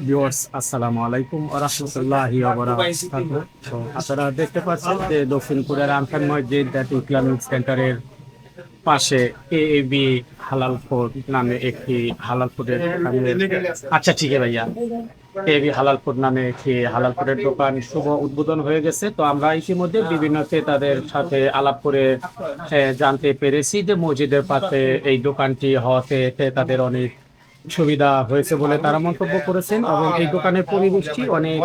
Viewers আসসালামু আলাইকুম ওয়া রাহমাতুল্লাহি ওয়া বারাকাতুহু। তো আপনারা দেখতে পাচ্ছেন যে দক্ষিণপুরের আনসার মসজিদ জাতীয় ইসলামিক সেন্টারের পাশে কেএবি হালাল ফুড নামে একটি হালাল ফুডের আচ্ছা ঠিক আছে ভাইয়া, কেএবি হালাল ফুড নামে একটি হালাল ফুডের দোকান শুভ উদ্বোধন হয়ে গেছে। তো আমরা ইতিমধ্যে বিভিন্ন ক্রেতাদের সাথে আলাপ করে জানতে পেরেছি যে মসজিদের পাশে এই দোকানটি হওয়াতে তাদের অনেক সুবিধা হয়েছে বলে তারা মন্তব্য করেছেন এবং এই দোকানের পরিবেশটি অনেক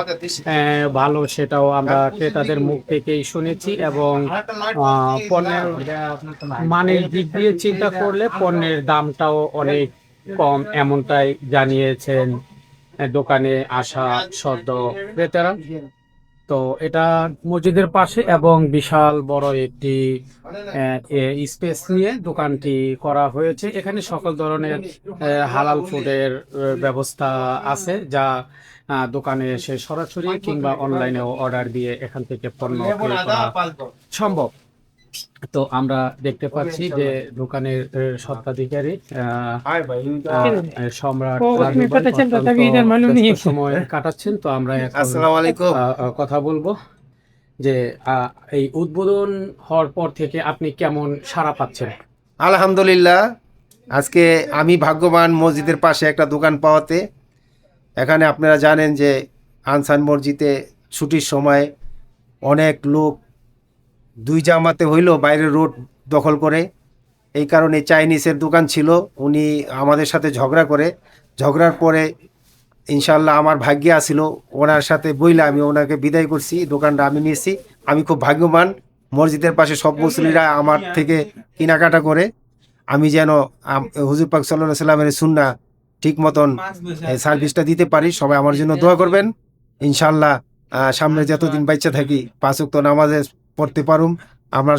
ভালো, সেটাও আমরা ক্রেতাদের মুখ থেকেই শুনেছি। এবং পণ্যের মানের দিক দিয়ে চিন্তা করলে পণ্যের দামটাও অনেক কম, এমনটাই জানিয়েছেন দোকানে আসা সদ্য ক্রেতারা। তো এটা মসজিদের পাশে এবং বিশাল বড় একটি স্পেস নিয়ে দোকানটি করা হয়েছে। এখানে সকল ধরনের হালাল ফুডের ব্যবস্থা আছে, যা দোকানে এসে সরাসরি কিংবা অনলাইনেও অর্ডার দিয়ে এখান থেকে পণ্য ক্রয় করা সম্ভব। তো আমরা দেখতে পাচ্ছি যে দোকানের স্বত্বাধিকারী সম্রাট সময় কাটাচ্ছেন। তো আমরা কথা বলবো যে এই উদ্বোধন হওয়ার পর থেকে আপনি কেমন সাড়া পাচ্ছেন? আলহামদুলিল্লাহ, আজকে আমি ভাগ্যবান মসজিদের পাশে একটা দোকান পাওয়াতে। এখানে আপনারা জানেন যে আনসার মসজিদে ছুটির সময় অনেক লোক দুই জামাতে হইল বাইরের রোড দখল করে। এই কারণে চাইনিজের দোকান ছিল, উনি আমাদের সাথে ঝগড়ার পরে ইনশাল্লাহ আমার ভাগ্যে আসিল, ওনার সাথে বইলে আমি ওনাকে বিদায় করছি, দোকানটা আমি নিয়েছি। আমি খুব ভাগ্যবান, মসজিদের পাশে সব মুসলিরা আমার থেকে কেনাকাটা করে আমি যেন হুজুর পাক সাল্লাল্লাহু আলাইহি সাল্লামের সুন্নাহ ঠিক মতন সার্ভিসটা দিতে পারি। সবাই আমার জন্য দোয়া করবেন। ইনশাল্লাহ সামনে যতদিন বাচ্চা থাকি 5 ওয়াক্ত নামাজে পড়তে পারুম, আমরা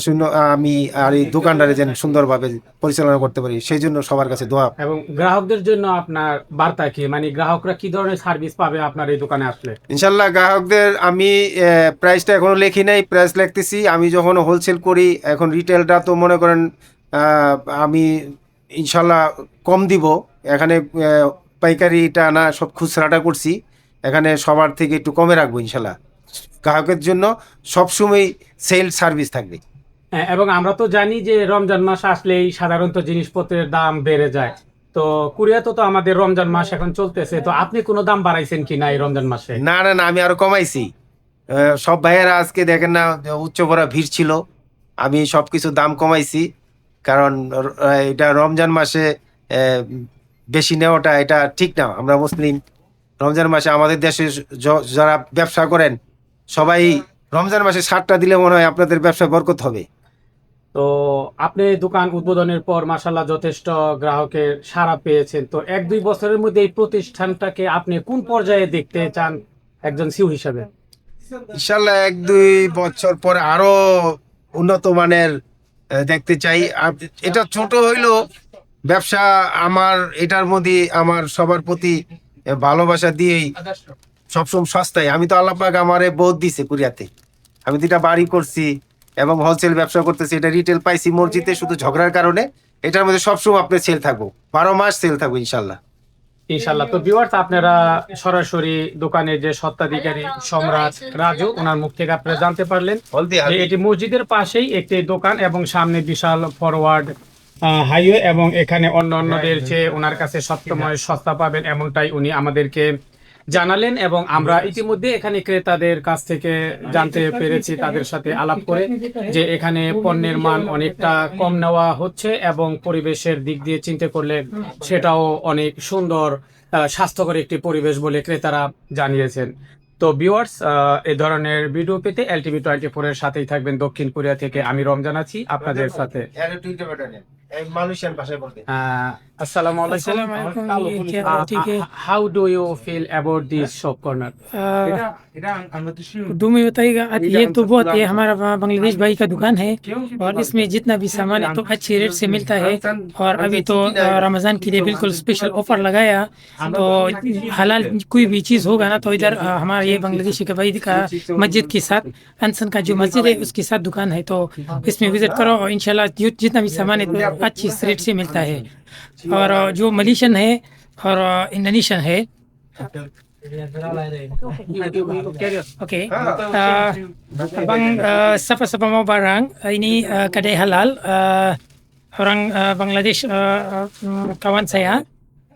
আমি আর এই দোকানটারে যেন সুন্দরভাবে পরিচালনা করতে পারি, সেই জন্য সবার কাছে দোয়া। এবং গ্রাহকদের জন্য আপনার বার্তা কি, মানে গ্রাহকরা কি ধরনের সার্ভিস পাবে আপনার এই দোকানে আসলে? ইনশাল্লাহ গ্রাহকদের আমি প্রাইসটা এখনো লেখি নাই, প্রাইস লিখতেছি। আমি যখন হোলসেল করি, এখন রিটেলটা তো মনে করেন আমি ইনশাল্লাহ কম দিব। এখানে পাইকারিটা না, সব খুচরাটা করছি, এখানে সবার থেকে একটু কমে রাখবো ইনশাল্লাহ। গ্রাহকের জন্য সবসময় সেল সার্ভিস থাকবে। এবং আমরা তো জানি যে রমজান মাস আসলেই সাধারণত জিনিসপত্রের দাম বেড়ে যায়। তো কুরিয়াতে তো আমাদের রমজান মাস এখন চলতেছে, তো আপনি কোনো দাম বাড়াইছেন কি না এই রমজান মাসে? না না না, আমি আরো কমাইছি। সব ভাইয়েরা আজকে দেখেন না, উচ্চ ভরা ভিড় ছিল, আমি সব কিছু দাম কমাইছি। কারণ এটা রমজান মাসে বেশি নেওয়াটা এটা ঠিক না। আমরা মুসলিম, রমজান মাসে আমাদের দেশে যারা ব্যবসা করেন সবাই রমজান মাসে 60টা দিলে মনে হয় আপনাদের ব্যবসা বরকত হবে। তো আপনি দোকান উদ্বোধনের পর মাশাআল্লাহ যথেষ্ট গ্রাহকের সাড়া পেয়েছেন। তো 1-2 বছরের মধ্যে এই প্রতিষ্ঠানটাকে আপনি কোন পর্যায়ে দেখতে চান একজন সিইও হিসাবে? ইনশাল্লাহ 1-2 বছর পরে আরো উন্নত মানের দেখতে চাই। এটা ছোট হইলো ব্যবসা, আমার এটার মধ্যে আমার সবার প্রতি ভালোবাসা দিয়েই সবসময় সস্তায়। আমি তো আল্লাহ পাক আমারে বহুত দিছে কুরিয়াতে, আমি 2টা বাড়ি করছি এবং হোলসেল ব্যবসা করতেছি। এটা রিটেল পাইছি মসজিদে, শুধু ঝগড়ার কারণে। এটার মধ্যে সবসময় আপনার সেল থাকবো, 12 মাস সেল থাকবো ইনশাল্লাহ। ইনশাআল্লাহ। তো ভিউয়ার্স, আপনারা সরাসরি দোকানের যে স্বত্বাধিকারী সম্রাট রাজু, ওনার মুখ থেকে আপনারা জানতে পারলেন যে এটি মসজিদের পাশেই একটি দোকান এবং সামনে বিশাল ফরওয়ার্ড হাইওয়ে, এবং এখানে অন্যদের চেয়ে ওনার কাছে সবসময় সস্তা পাবেন, এমনটাই উনি আমাদেরকে জানালেন। এবং আমরা ইতিমধ্যে এখানে ক্রেতাদের কাছ থেকে জানতে পেরেছি, তাদের সাথে আলাপ করে, যে এখানে পণ্যের মান অনেকটা কম নেওয়া হচ্ছে এবং পরিবেশের দিক দিয়ে চিন্তা করলে সেটাও অনেক সুন্দর স্বাস্থ্যকর একটি পরিবেশ বলে ক্রেতারা জানিয়েছেন। তো ভিউয়ার্স, এই ধরনের ভিডিও পেতে LTV 24 এর সাথেই থাকবেন। দক্ষিণ কোরিয়া থেকে আমি রমজান আছি আপনাদের সাথে। Assalamu alaikum. How do you feel about this shop corner? दुमी बताइएगा। ये तो बहुत है, हमारा बांग्लादेश भाई का दुकान है और इसमें जितना भी सामान है तो अच्छे रेट से मिलता है। और अभी तो रमज़ान के लिए बिल्कुल स्पेशल ऑफर लगाया, तो हलाल कोई भी चीज़ होगा ना तो इधर हमारा ये बांग्लादेशी का भाई का मस्जिद के साथ, अनसन का जो मस्जिद है उसके साथ दुकान है, तो इसमें विजिट करो और इंशाल्लाह जितना भी सामान है तो अच्छी रेट से मिलता है। और जो मलेशियन है और इंडोनेशियन है oke bang siapa-siapa mau barang ini kedai halal orang Bangladesh kawan saya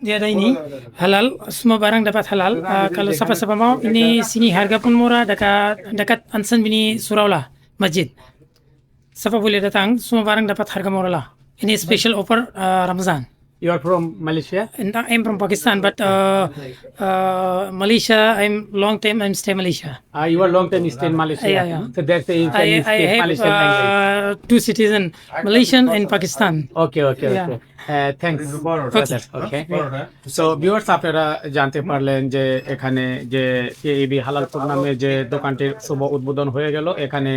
dia ada ini halal semua barang dapat halal kalau siapa-siapa mau ini sini harga pun murah dekat dekat Ansan Bini Suraulah masjid siapa boleh datang semua barang dapat harga murah lah ini special offer Ramadan. You are from Malaysia? And I'm from Pakistan, but Malaysia. I'm long time. I'm stay Malaysia. You are long time stay in Malaysia. Yeah. So that's the you I can speak have Malaysian language. two citizen, Malaysian and Pakistan. Okay. Yeah. Thanks for that. Okay. So viewers আপনারা জানতে পারলেন যে এখানে যে কেইবি হালালপুর নামে যে দোকানটির শুভ উদ্বোধন হয়ে গেল এখানে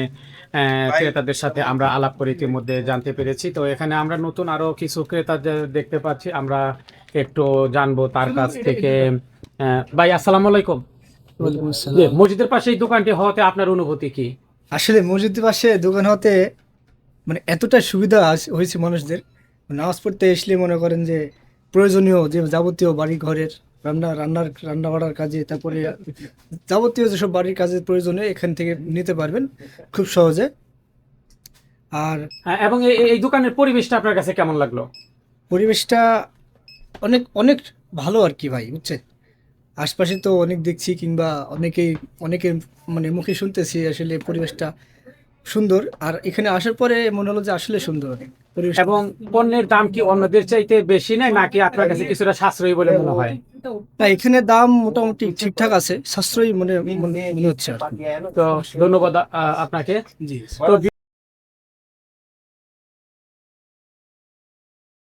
ক্রেতাদের সাথে আমরা আলাপ করে ইতিমধ্যে জানতে পেরেছি তো এখানে আমরা নতুন আরো কিছু ক্রেতা দেখতে পাচ্ছি আমরা একটু জানবো তার কাছ থেকে ভাই আসসালামু আলাইকুম ওয়ালাইকুম আসসালাম। জি, মসজিদের পাশে এই দোকানটি হওয়াতে আপনার অনুভূতি কি আসলে মসজিদের পাশে দোকান হতে মানে এতটা সুবিধা হয়েছে মানুষদের নামাজ পড়তে আসলে মনে করেন যে প্রয়োজনীয় যে যাবতীয় বাড়ি ঘরের রান্না বাড়ার কাজে তারপরে যাবতীয় যেসব বাড়ির কাজের প্রয়োজনে এখান থেকে নিতে পারবেন খুব সহজে। আর এবং এই দোকানের পরিবেশটা আপনার কাছে কেমন লাগলো পরিবেশটা অনেক অনেক ভালো আর কি ভাই বুঝছেন। আশপাশে তো অনেক দেখছি কিংবা অনেকে মানে মুখে শুনতেছি আসলে পরিবেশটা সুন্দর আর এখানে আসার পরে মনে হলো যে আসলে সুন্দর পরিবেশ। এবং পণ্যের দাম কি অন্যদের চাইতে বেশি নাই নাকি আপনার কাছে কিছুটা সাশ্রয়ী বলে মনে হয় না এখানে দাম মোটামুটি ঠিকঠাক আছে সাশ্রয়ী মনে হচ্ছে আর কি। তো ধন্যবাদ আপনাকে জি তো